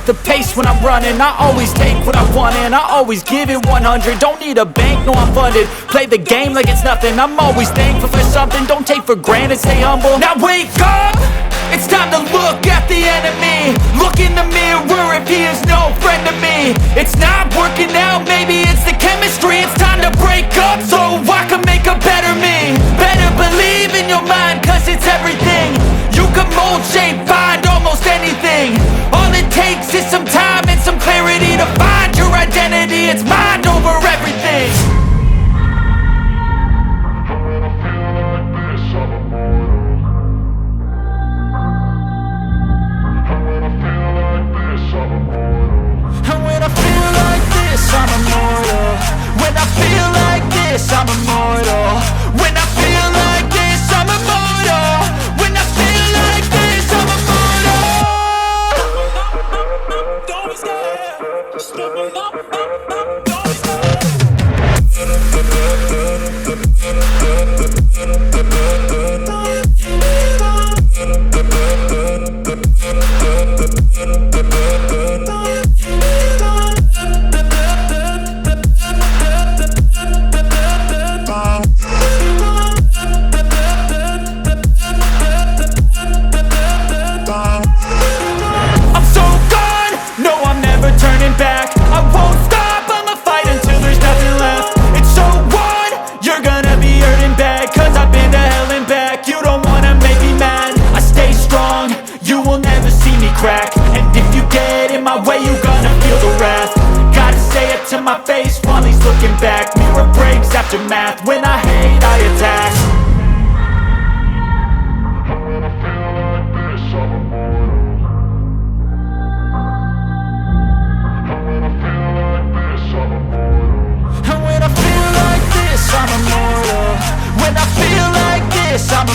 the pace when I'm running. I always take what I want and I always give it 100. Don't need a bank, no I'm funded. Play the game like it's nothing. I'm always thankful for something. Don't take for granted, stay humble. Now wake up! It's time to look at the enemy. Look in the mirror if he is no friend to me. It's not working out, maybe it's the chemistry. It's time to break up so I can make a better me. Better believe in your mind, cause it's everything. You can mold, shape, find almost anything. All it takes is some time and some clarity to find your identity. It's mind over everything. And when I feel like this, I'm immortal. When I feel like this, I'm immortal. When I feel like this, I'm immortal. When I feel like this, I'm immortal. Don't be scared. Just level up. Don't be scared. To my face while he's looking back. Mirror breaks after math. When I hate, I attack. And when I feel like this, I'm immortal. And when I feel like this, I'm immortal. And when I feel like this, I'm immortal. When I feel like this, I'm